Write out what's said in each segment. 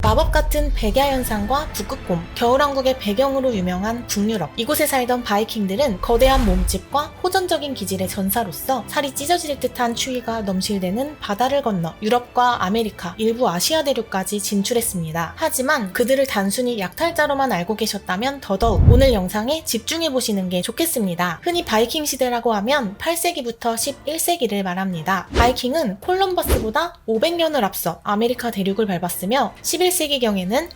마법 같은 백야 현상과 북극곰, 겨울왕국의 배경으로 유명한 북유럽. 이곳에 살던 바이킹들은 거대한 몸집과 호전적인 기질의 전사로서 살이 찢어질 듯한 추위가 넘실대는 바다를 건너 유럽과 아메리카, 일부 아시아 대륙까지 진출했습니다. 하지만 그들을 단순히 약탈자로만 알고 계셨다면 더더욱 오늘 영상에 집중해보시는 게 좋겠습니다. 흔히 바이킹 시대라고 하면 8세기부터 11세기를 말합니다. 바이킹은 콜럼버스보다 500년을 앞서 아메리카 대륙을 밟았으며 11세기경에는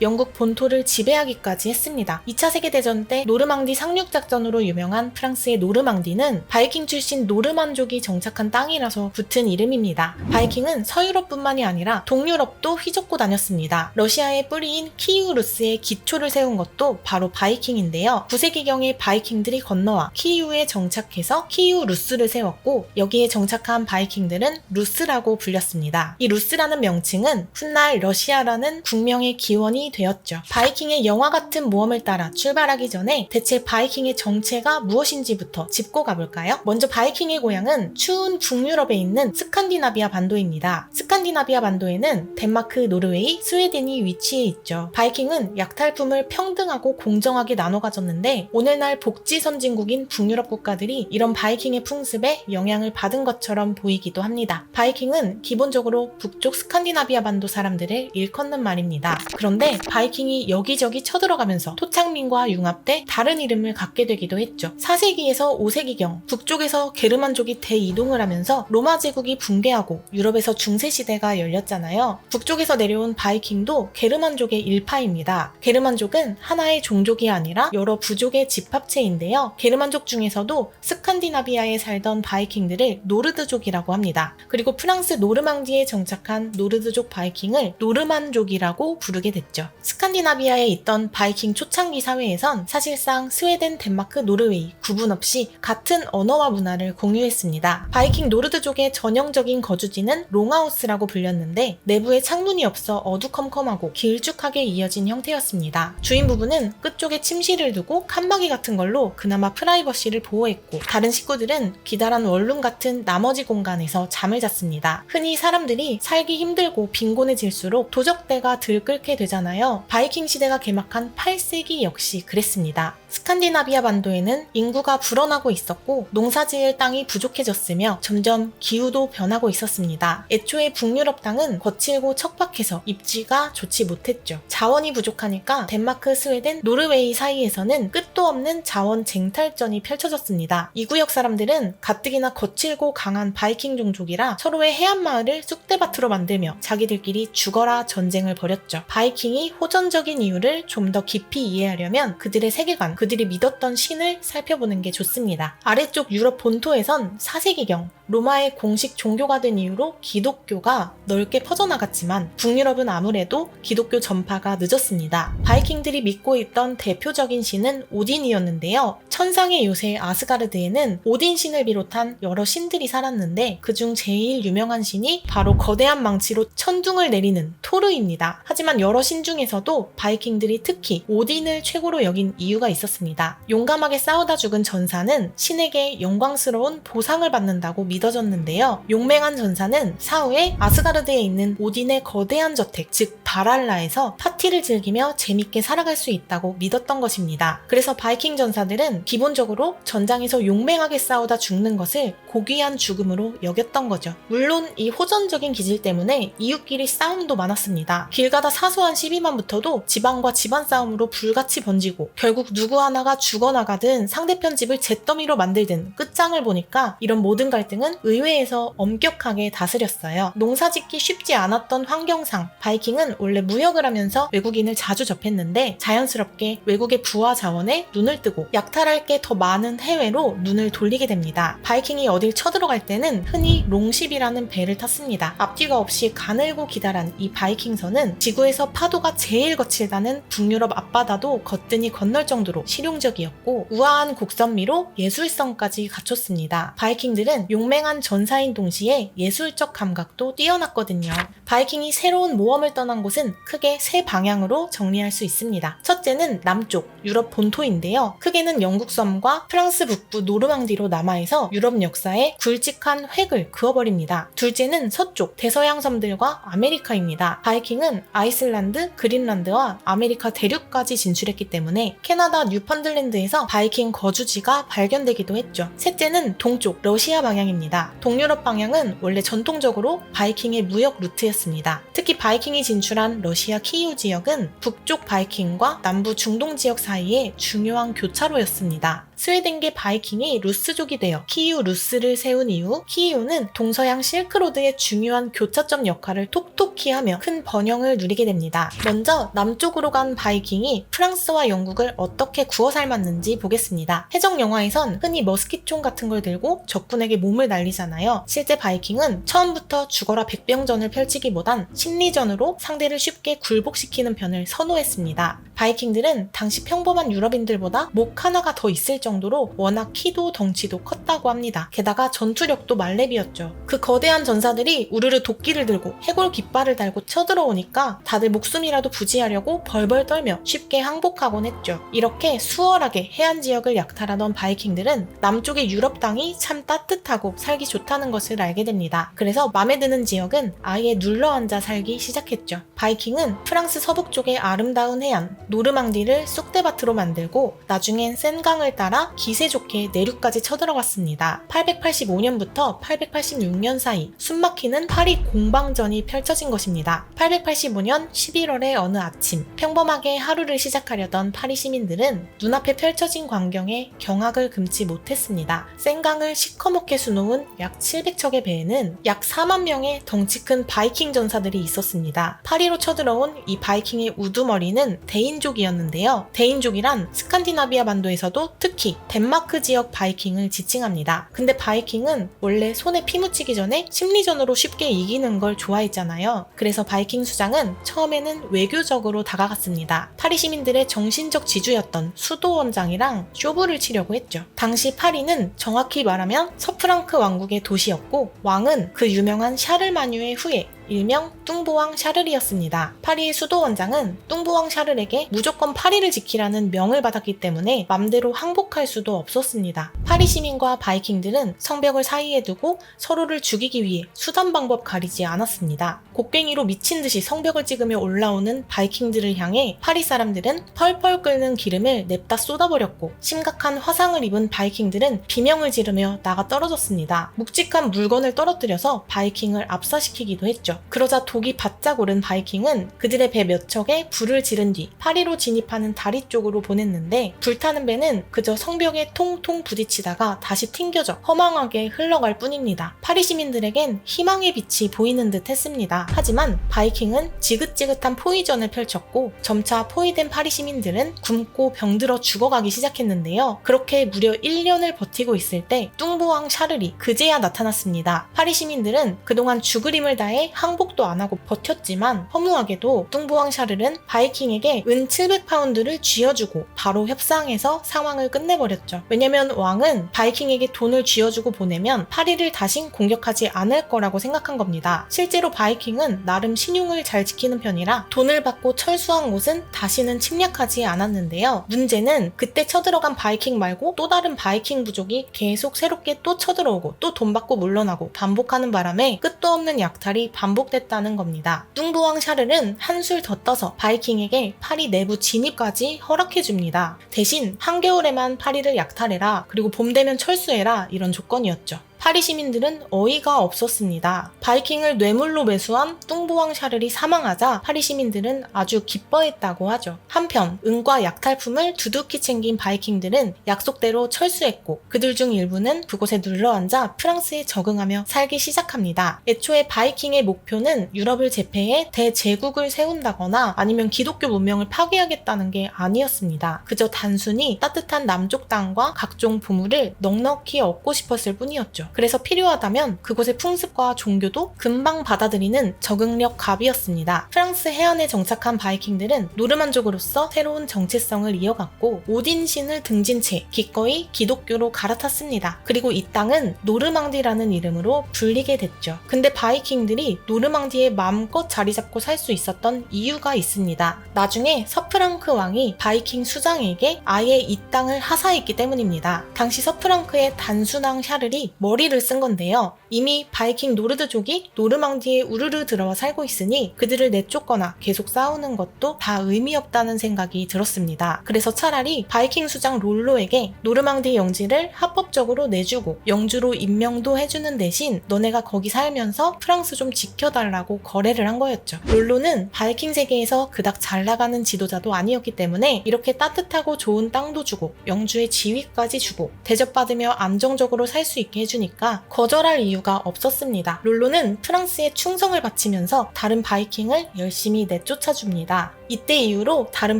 영국 본토를 지배하기까지 했습니다. 2차 세계대전 때 노르망디 상륙작전으로 유명한 프랑스의 노르망디는 바이킹 출신 노르만족이 정착한 땅이라서 붙은 이름입니다. 바이킹은 서유럽뿐만이 아니라 동유럽도 휘젓고 다녔습니다. 러시아의 뿌리인 키이우루스의 기초를 세운 것도 바로 바이킹인데요. 9세기경에 바이킹들이 건너와 키이우에 정착해서 키이우루스를 세웠고 여기에 정착한 바이킹들은 루스라고 불렸습니다. 이 루스라는 명칭은 훗날 러시아라는 국명의 기원이 되었죠. 바이킹의 영화 같은 모험을 따라 출발하기 전에 대체 바이킹의 정체가 무엇인지부터 짚고 가볼까요? 먼저 바이킹의 고향은 추운 북유럽에 있는 스칸디나비아 반도입니다. 스칸디나비아 반도에는 덴마크, 노르웨이, 스웨덴이 위치해 있죠. 바이킹은 약탈품을 평등하고 공정하게 나눠 가졌는데 오늘날 복지 선진국인 북유럽 국가들이 이런 바이킹의 풍습에 영향을 받은 것처럼 보이기도 합니다. 바이킹은 기본적으로 북쪽 스칸디나비아 반도 사람들을 일컫는 말입니다. 그런데 바이킹이 여기저기 쳐들어가면서 토착민과 융합돼 다른 이름을 갖게 되기도 했죠. 4세기에서 5세기경 북쪽에서 게르만족이 대이동을 하면서 로마 제국이 붕괴하고 유럽에서 중세시대가 열렸잖아요. 북쪽에서 내려온 바이킹도 게르만족의 일파입니다. 게르만족은 하나의 종족이 아니라 여러 부족의 집합체인데요. 게르만족 중에서도 스칸디나비아에 살던 바이킹들을 노르드족이라고 합니다. 그리고 프랑스 노르망디에 정착한 노르드족 바이킹을 노르만족이라고 부르게 됐죠. 스칸디나비아에 있던 바이킹 초창기 사회에선 사실상 스웨덴, 덴마크, 노르웨이 구분 없이 같은 언어와 문화를 공유했습니다. 바이킹 노르드족의 전형적인 거주지는 롱하우스라고 불렸는데 내부에 창문이 없어 어두컴컴하고 길쭉하게 이어진 형태였습니다. 주인 부부는 끝쪽에 침실을 두고 칸막이 같은 걸로 그나마 프라이버시를 보호했고 다른 식구들은 기다란 원룸 같은 나머지 공간에서 잠을 잤습니다. 흔히 사람들이 살기 힘들고 빈곤해질수록 도적대가 들끓게 되잖아요. 바이킹 시대가 개막한 8세기 역시 그랬습니다. 스칸디나비아 반도에는 인구가 불어나고 있었고 농사지을 땅이 부족해졌으며 점점 기후도 변하고 있었습니다. 애초에 북유럽 땅은 거칠고 척박해서 입지가 좋지 못했죠. 자원이 부족하니까 덴마크, 스웨덴, 노르웨이 사이에서는 끝도 없는 자원 쟁탈전이 펼쳐졌습니다. 이 구역 사람들은 가뜩이나 거칠고 강한 바이킹 종족이라 서로의 해안마을을 쑥대밭으로 만들며 자기들끼리 죽어라 전쟁을 벌였죠. 바이킹이 호전적인 이유를 좀 더 깊이 이해하려면 그들의 세계관, 그들이 믿었던 신을 살펴보는 게 좋습니다. 아래쪽 유럽 본토에선 4세기경 로마의 공식 종교가 된 이후로 기독교가 넓게 퍼져나갔지만 북유럽은 아무래도 기독교 전파가 늦었습니다. 바이킹들이 믿고 있던 대표적인 신은 오딘이었는데요. 천상의 요새 아스가르드에는 오딘 신을 비롯한 여러 신들이 살았는데 그중 제일 유명한 신이 바로 거대한 망치로 천둥을 내리는 토르입니다. 하지만 여러 신 중에서도 바이킹들이 특히 오딘을 최고로 여긴 이유가 있었습니다. 용감하게 싸우다 죽은 전사는 신에게 영광스러운 보상을 받는다고 믿어졌는데요. 용맹한 전사는 사후에 아스가르드에 있는 오딘의 거대한 저택, 즉 바랄라에서 파티를 즐기며 재밌게 살아갈 수 있다고 믿었던 것입니다. 그래서 바이킹 전사들은 기본적으로 전장에서 용맹하게 싸우다 죽는 것을 고귀한 죽음으로 여겼던 거죠. 물론 이 호전적인 기질 때문에 이웃끼리 싸움도 많았습니다. 길 가다 사소한 시비만 붙어도 집안과 집안 싸움으로 불같이 번지고 결국 누구 하나가 죽어나가든 상대편 집을 잿더미로 만들든 끝장을 보니까 이런 모든 갈등은 의회에서 엄격하게 다스렸어요. 농사짓기 쉽지 않았던 환경상 바이킹은 원래 무역을 하면서 외국인을 자주 접했는데 자연스럽게 외국의 부와 자원에 눈을 뜨고 약탈할 게 더 많은 해외로 눈을 돌리게 됩니다. 바이킹이 어딜 쳐들어갈 때는 흔히 롱십이라는 배를 탔습니다. 앞뒤가 없이 가늘고 기다란 이 바이킹선은 지구에서 파도가 제일 거칠다는 북유럽 앞바다도 거뜬히 건널 정도로 실용적이었고 우아한 곡선미로 예술성까지 갖췄습니다. 바이킹들은 용맹한 전사인 동시에 예술적 감각도 뛰어났거든요. 바이킹이 새로운 모험을 떠난 곳은 크게 세 방향으로 정리할 수 있습니다. 첫째는 남쪽, 유럽 본토인데요. 크게는 영국 섬과 프랑스 북부 노르망디로 남하해서 유럽 역사에 굵직한 획을 그어버립니다. 둘째는 서쪽, 대서양 섬들과 아메리카입니다. 바이킹은 아이슬란드, 그린란드와 아메리카 대륙까지 진출했기 때문에 캐나다 뉴펀들랜드에서 바이킹 거주지가 발견되기도 했죠. 셋째는 동쪽, 러시아 방향입니다. 동유럽 방향은 원래 전통적으로 바이킹의 무역 루트였습니다. 특히 바이킹이 진출한 러시아 키이우 지역은 북쪽 바이킹과 남부 중동 지역 사이에 중요한 교차로였습니다. 스웨덴계 바이킹이 루스족이 되어 키이우 루스를 세운 이후 키이우는 동서양 실크로드의 중요한 교차점 역할을 톡톡히 하며 큰 번영을 누리게 됩니다. 먼저 남쪽으로 간 바이킹이 프랑스와 영국을 어떻게 구워 삶았는지 보겠습니다. 해적 영화에선 흔히 머스킷총 같은 걸 들고 적군에게 몸을 날리잖아요. 실제 바이킹은 처음부터 죽어라 백병전을 펼치기보단 심리전으로 상대를 쉽게 굴복시키는 편을 선호했습니다. 바이킹들은 당시 평범한 유럽인들보다 목 하나가 더 있을 정도로 워낙 키도 덩치도 컸다고 합니다. 게다가 전투력도 말렙이었죠. 그 거대한 전사들이 우르르 도끼를 들고 해골 깃발을 달고 쳐들어오니까 다들 목숨이라도 부지하려고 벌벌 떨며 쉽게 항복하곤 했죠. 이렇게 수월하게 해안 지역을 약탈하던 바이킹들은 남쪽의 유럽 땅이 참 따뜻하고 살기 좋다는 것을 알게 됩니다. 그래서 맘에 드는 지역은 아예 눌러앉아 살기 시작했죠. 바이킹은 프랑스 서북 쪽의 아름다운 해안 노르망디를 쑥대밭으로 만들고 나중엔 센강을 따라 기세 좋게 내륙까지 쳐들어갔습니다. 885년부터 886년 사이 숨막히는 파리 공방전이 펼쳐진 것입니다. 885년 11월의 어느 아침 평범하게 하루를 시작하려던 파리 시민들은 눈앞에 펼쳐진 광경에 경악을 금치 못했습니다. 센강을 시커멓게 수놓은 약 700척의 배에는 약 4만 명의 덩치 큰 바이킹 전사들이 있었습니다. 파리로 쳐들어온 이 바이킹의 우두머리는 데인족이었는데요. 데인족이란 스칸디나비아 반도에서도 특히 덴마크 지역 바이킹을 지칭합니다. 근데 바이킹은 원래 손에 피 묻히기 전에 심리전으로 쉽게 이기는 걸 좋아했잖아요. 그래서 바이킹 수장은 처음에는 외교적으로 다가갔습니다. 파리 시민들의 정신적 지주였던 수도 원장이랑 쇼부를 치려고 했죠. 당시 파리는 정확히 말하면 서프랑크 왕국의 도시였고 왕은 그 유명한 샤를마뉴의 후예 일명 뚱보왕 샤를이었습니다. 파리의 수도 원장은 뚱보왕 샤를에게 무조건 파리를 지키라는 명을 받았기 때문에 맘대로 항복할 수도 없었습니다. 파리 시민과 바이킹들은 성벽을 사이에 두고 서로를 죽이기 위해 수단 방법 가리지 않았습니다. 곡괭이로 미친 듯이 성벽을 찍으며 올라오는 바이킹들을 향해 파리 사람들은 펄펄 끓는 기름을 냅다 쏟아버렸고 심각한 화상을 입은 바이킹들은 비명을 지르며 나가 떨어졌습니다. 묵직한 물건을 떨어뜨려서 바이킹을 압사시키기도 했죠. 그러자 독이 바짝 오른 바이킹은 그들의 배 몇 척에 불을 지른 뒤 파리로 진입하는 다리 쪽으로 보냈는데 불타는 배는 그저 성벽에 통통 부딪히다가 다시 튕겨져 허망하게 흘러갈 뿐입니다. 파리 시민들에겐 희망의 빛이 보이는 듯 했습니다. 하지만 바이킹은 지긋지긋한 포위전을 펼쳤고 점차 포위된 파리 시민들은 굶고 병들어 죽어가기 시작했는데요. 그렇게 무려 1년을 버티고 있을 때 뚱보왕 샤를이 그제야 나타났습니다. 파리 시민들은 그동안 죽을 힘을 다해 항복도 안 하고 버텼지만 허무하게도 뚱보왕 샤를은 바이킹에게 은 700파운드를 쥐어주고 바로 협상해서 상황을 끝내버렸죠. 왜냐면 왕은 바이킹에게 돈을 쥐어주고 보내면 파리를 다신 공격하지 않을 거라고 생각한 겁니다. 실제로 바이킹은 나름 신용을 잘 지키는 편이라 돈을 받고 철수한 곳은 다시는 침략하지 않았는데요. 문제는 그때 쳐들어간 바이킹 말고 또 다른 바이킹 부족이 계속 새롭게 또 쳐들어오고 또 돈 받고 물러나고 반복하는 바람에 끝도 없는 약탈이 반복됐다는 겁니다. 뚱보왕 샤를은 한술 더 떠서 바이킹에게 파리 내부 진입까지 허락해줍니다. 대신 한겨울에만 파리를 약탈해라, 그리고 봄 되면 철수해라, 이런 조건이었죠. 파리 시민들은 어이가 없었습니다. 바이킹을 뇌물로 매수한 뚱보왕 샤를이 사망하자 파리 시민들은 아주 기뻐했다고 하죠. 한편 은과 약탈품을 두둑히 챙긴 바이킹들은 약속대로 철수했고 그들 중 일부는 그곳에 눌러앉아 프랑스에 적응하며 살기 시작합니다. 애초에 바이킹의 목표는 유럽을 제패해 대제국을 세운다거나 아니면 기독교 문명을 파괴하겠다는 게 아니었습니다. 그저 단순히 따뜻한 남쪽 땅과 각종 보물을 넉넉히 얻고 싶었을 뿐이었죠. 그래서 필요하다면 그곳의 풍습과 종교도 금방 받아들이는 적응력 갑이었습니다. 프랑스 해안에 정착한 바이킹들은 노르만족으로서 새로운 정체성을 이어갔고 오딘 신을 등진 채 기꺼이 기독교로 갈아탔습니다. 그리고 이 땅은 노르망디라는 이름으로 불리게 됐죠. 근데 바이킹들이 노르망디에 마음껏 자리 잡고 살 수 있었던 이유가 있습니다. 나중에 서프랑크 왕이 바이킹 수장에게 아예 이 땅을 하사했기 때문입니다. 당시 서프랑크의 단순왕 샤를이 머리를 쓴 건데요. 이미 바이킹 노르드족이 노르망디에 우르르 들어와 살고 있으니 그들을 내쫓거나 계속 싸우는 것도 다 의미 없다는 생각이 들었습니다. 그래서 차라리 바이킹 수장 롤로에게 노르망디 영지를 합법적으로 내주고 영주로 임명도 해주는 대신 너네가 거기 살면서 프랑스 좀 지켜달라고 거래를 한 거였죠. 롤로는 바이킹 세계에서 그닥 잘 나가는 지도자도 아니었기 때문에 이렇게 따뜻하고 좋은 땅도 주고 영주의 지위까지 주고 대접받으며 안정적으로 살 수 있게 해주니까 거절할 이유가 없었습니다. 롤로는 프랑스에 충성을 바치면서 다른 바이킹을 열심히 내쫓아줍니다. 이때 이후로 다른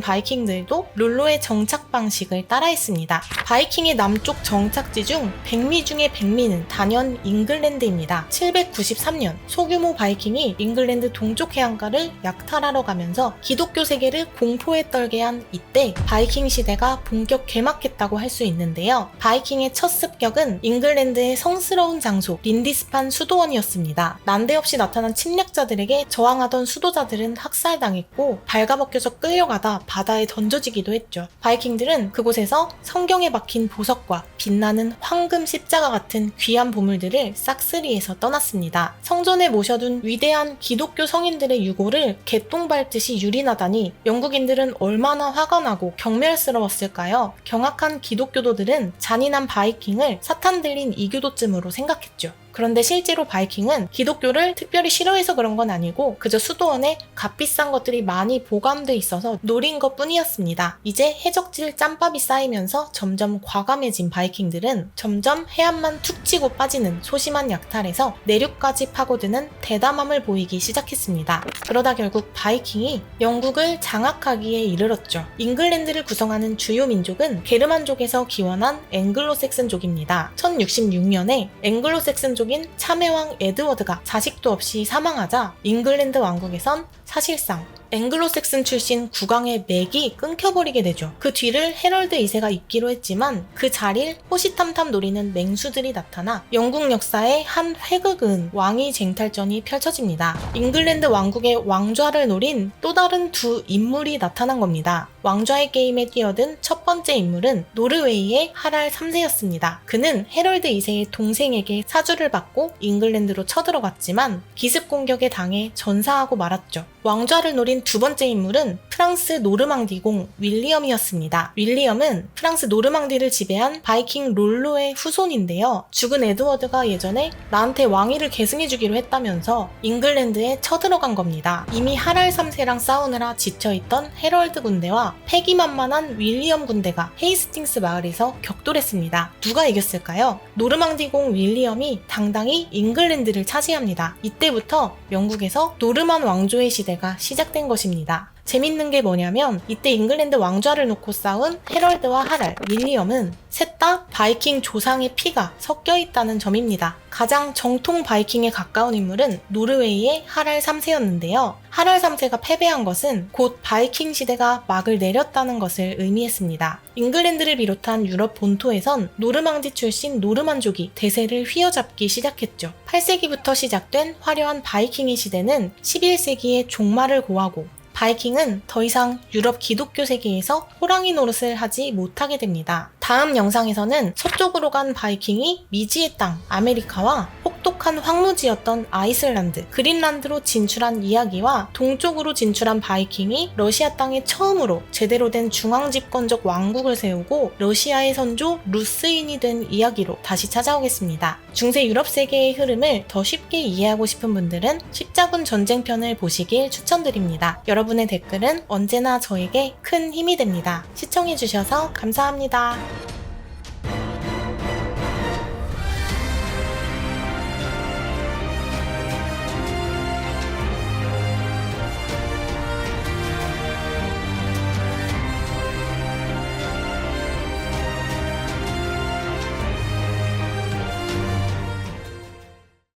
바이킹들도 롤로의 정착 방식을 따라했습니다. 바이킹의 남쪽 정착지 중 백미 중의 백미는 단연 잉글랜드입니다. 793년 소규모 바이킹이 잉글랜드 동쪽 해안가를 약탈하러 가면서 기독교 세계를 공포에 떨게 한 이때 바이킹 시대가 본격 개막했다고 할 수 있는데요. 바이킹의 첫 습격은 잉글랜드의 성스러운 장소 린디스판 수도원이었습니다. 난데없이 나타난 침략자들에게 저항하던 수도자들은 학살당했고 발가벗겨져 끌려가다 바다에 던져지기도 했죠. 바이킹들은 그곳에서 성경에 박힌 보석과 빛나는 황금 십자가 같은 귀한 보물들을 싹쓸이해서 떠났습니다. 성전에 모셔둔 위대한 기독교 성인들의 유골을 개똥 밟듯이 유린하다니 영국인들은 얼마나 화가 나고 경멸스러웠을까요? 경악한 기독교도들은 잔인한 바이킹을 사탄 들린 이교도쯤으로 생각했죠. 그런데 실제로 바이킹은 기독교를 특별히 싫어해서 그런 건 아니고 그저 수도원에 값비싼 것들이 많이 보관돼 있어서 노린 것 뿐이었습니다. 이제 해적질 짬밥이 쌓이면서 점점 과감해진 바이킹들은 점점 해안만 툭 치고 빠지는 소심한 약탈에서 내륙까지 파고드는 대담함을 보이기 시작했습니다. 그러다 결국 바이킹이 영국을 장악하기에 이르렀죠. 잉글랜드를 구성하는 주요 민족은 게르만족에서 기원한 앵글로색슨족입니다. 1066년에 앵글로색슨족 인 참외왕 에드워드가 자식도 없이 사망하자 잉글랜드 왕국에선 사실상 앵글로색슨 출신 국왕의 맥이 끊겨버리게 되죠. 그 뒤를 헤럴드 2세가 잇기로 했지만 그 자리를 호시탐탐 노리는 맹수들이 나타나 영국 역사의 한 획을 왕위 쟁탈전이 펼쳐집니다. 잉글랜드 왕국의 왕좌를 노린 또 다른 두 인물이 나타난 겁니다. 왕좌의 게임에 뛰어든 첫 번째 인물은 노르웨이의 하랄 3세였습니다. 그는 헤럴드 2세의 동생에게 사주를 받고 잉글랜드로 쳐들어갔지만 기습 공격에 당해 전사하고 말았죠. 왕좌를 노린 두 번째 인물은 프랑스 노르망디공 윌리엄이었습니다. 윌리엄은 프랑스 노르망디를 지배한 바이킹 롤로의 후손인데요. 죽은 에드워드가 예전에 나한테 왕위를 계승해주기로 했다면서 잉글랜드에 쳐들어간 겁니다. 이미 하랄 3세랑 싸우느라 지쳐있던 헤럴드 군대와 패기만만한 윌리엄 군대가 헤이스팅스 마을에서 격돌했습니다. 누가 이겼을까요? 노르망디공 윌리엄이 당당히 잉글랜드를 차지합니다. 이때부터 영국에서 노르만 왕조의 시대가 시작된 것입니다. 재밌는 게 뭐냐면 이때 잉글랜드 왕좌를 놓고 싸운 헤럴드와 하랄, 윌리엄은 셋 다 바이킹 조상의 피가 섞여 있다는 점입니다. 가장 정통 바이킹에 가까운 인물은 노르웨이의 하랄 3세였는데요. 하랄 3세가 패배한 것은 곧 바이킹 시대가 막을 내렸다는 것을 의미했습니다. 잉글랜드를 비롯한 유럽 본토에선 노르망디 출신 노르만족이 대세를 휘어잡기 시작했죠. 8세기부터 시작된 화려한 바이킹의 시대는 11세기에 종말을 고하고 바이킹은 더 이상 유럽 기독교 세계에서 호랑이 노릇을 하지 못하게 됩니다. 다음 영상에서는 서쪽으로 간 바이킹이 미지의 땅 아메리카와 혹독한 황무지였던 아이슬란드, 그린란드로 진출한 이야기와 동쪽으로 진출한 바이킹이 러시아 땅에 처음으로 제대로 된 중앙집권적 왕국을 세우고 러시아의 선조 루스인이 된 이야기로 다시 찾아오겠습니다. 중세 유럽 세계의 흐름을 더 쉽게 이해하고 싶은 분들은 십자군 전쟁편을 보시길 추천드립니다. 여러분의 댓글은 언제나 저에게 큰 힘이 됩니다. 시청해주셔서 감사합니다.